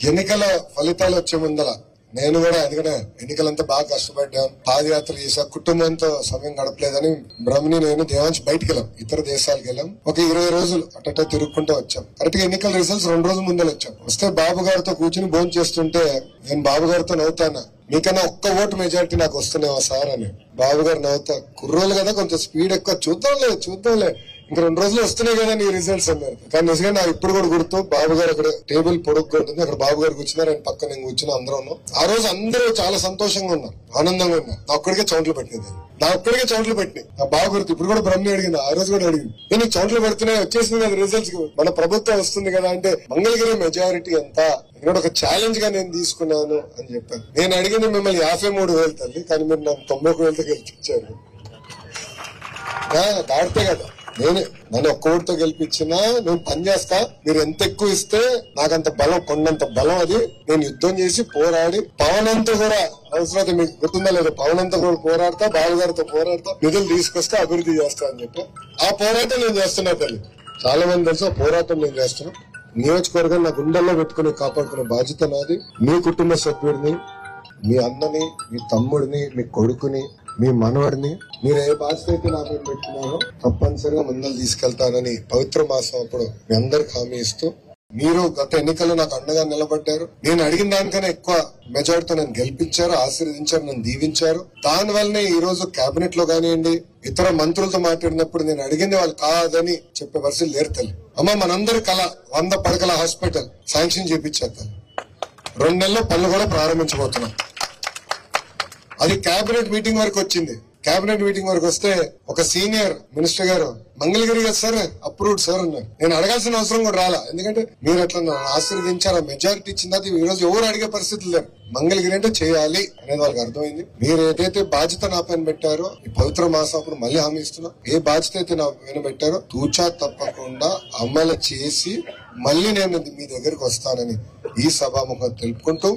ఎన్నికల ఫలితాలు వచ్చే ముందల నేను కూడా అందుకనే ఎన్నికలంతా బాగా కష్టపడ్డాం, పాదయాత్ర చేసా, కుటుంబంతో సమయం గడపలేదని బ్రహ్మని నేను దేవాంశ్ బయటికి వెళ్ళాం, ఇతర దేశాలకు వెళ్ళాం. ఒక 20 రోజులు అట్ట తిరుగుకుంటూ వచ్చాం. కరెక్ట్ గా ఎన్నికల రిజల్ట్స్ 2 రోజుల ముందర వచ్చాం. వస్తే బాబు గారితో కూర్చుని భోజనం చేస్తుంటే నేను బాబు గారితో నవ్వుతానా, మీకన్నా ఒక్క ఓటు మెజారిటీ నాకు వస్తున్నావా సార్ అని. బాబు గారు నవ్వుతా, కుర్రోలు కదా కొంచెం స్పీడ్ ఎక్కువ, చూద్దాంలే ఇంక 2 రోజులు వస్తున్నాయి కదా నీ రిజల్ట్స్ అన్నారు. కానీ నిజంగా నాకు ఇప్పుడు కూడా గుర్తు, బాబు గారు అక్కడ టేబుల్ పొడుగ్గా ఉంటుంది, అక్కడ బాబు గారు కూర్చున్నారు, ఆయన పక్కన నేను కూర్చున్నా, అందరూ ఉన్నాం. ఆ రోజు అందరూ చాలా సంతోషంగా ఉన్నారు, ఆనందంగా ఉన్నారు. నా ఒక్కడికే చౌంట్లు పెట్టినది, నా బాగా గుర్తు. ఇప్పుడు కూడా బ్రహ్మి అడిగింది, ఆ రోజు కూడా అడిగింది, నేను చౌంట్లు పెడుతున్నాయి వచ్చేసింది కదా రిజల్ట్స్, మన ప్రభుత్వం వస్తుంది కదా అంటే మంగళగిరి మెజారిటీ ఎంత ఇక్కడ ఒక ఛాలెంజ్ గా నేను తీసుకున్నాను అని చెప్పాను. నేను అడిగింది మిమ్మల్ని 53,000 తల్లి, కానీ మీరు నాకు 91,000తో గెలిపించారు. దాడితే కదా నన్ను ఒక్క ఓటుతో గెలిపించినా నేను పని చేస్తా, మీరు ఎంత ఎక్కువ ఇస్తే నాకంత బలం, కొండంత బలం. అది నేను యుద్ధం చేసి పోరాడి పవనంతో కూడా అవసరం మీకు గుర్తుందా లేదు, పవనంతో కూడా పోరాడతా, బాలుగారితో పోరాడతా, నిధులు తీసుకొస్తే అభివృద్ధి చేస్తా అని చెప్పి ఆ పోరాటం నేను చేస్తున్నా తల్లి. చాలా మంది తెలుసు ఆ పోరాటం నేను చేస్తున్నా. నియోజకవర్గం నా గుండెల్లో పెట్టుకుని కాపాడుకునే బాధ్యత నాది. మీ కుటుంబ సభ్యుడిని, మీ అన్నని, మీ తమ్ముడిని, మీ కొడుకుని, మీ మనవడిని మీరు ఏ బాధ్యత అయితే నా మీద పెట్టుకున్నారో తప్పనిసరిగా ముందలు తీసుకెళ్తానని పవిత్ర మాసం అప్పుడు మీ అందరికి హామీ ఇస్తూ, మీరు గత ఎన్నికల్లో నాకు అండగా నిలబడ్డారు. నేను అడిగిన దానికన్నా ఎక్కువ మెజారిటీతో నన్ను గెలిపించారు, ఆశీర్వదించారు, నన్ను దీవించారు. దాని వల్లనే ఈ రోజు కేబినెట్ లో కానివ్వండి, ఇతర మంత్రులతో మాట్లాడినప్పుడు నేను అడిగింది వాళ్ళు కాదని చెప్పే పరిస్థితి లేరు తల్లి. అమ్మ మనందరి కళ 100 పడకల హాస్పిటల్ శాంక్షన్ చేపించారు తల్లి. 2 నెలల్లో పనులు కూడా ప్రారంభించబోతున్నాం. అది కేబినెట్ మీటింగ్ వరకు వచ్చింది. కేబినెట్ మీటింగ్ వరకు వస్తే ఒక సీనియర్ మినిస్టర్ గారు మంగళగిరి కదా సార్ అప్రూవ్డ్ సార్ అన్నారు. నేను అడగాల్సిన అవసరం కూడా రాలా, ఎందుకంటే మీరు అట్లా ఆశీర్వదించారు, మెజారిటీ ఇచ్చింది. అది ఈ రోజు ఎవరు అడిగే పరిస్థితులు లేరు. మంగళగిరి అంటే చేయాలి అనేది వాళ్ళకి అర్థమైంది. మీరు ఏదైతే బాధ్యత నా పైన పెట్టారో ఈ పవిత్ర మాసం అప్పుడు మళ్ళీ హామీ ఇస్తున్నా, ఏ బాధ్యత అయితే నా పైన పెట్టారో తూచా తప్పకుండా అమలు చేసి మళ్ళీ నేను మీ దగ్గరకు వస్తానని ఈ సభాముఖం తెలుపుకుంటూ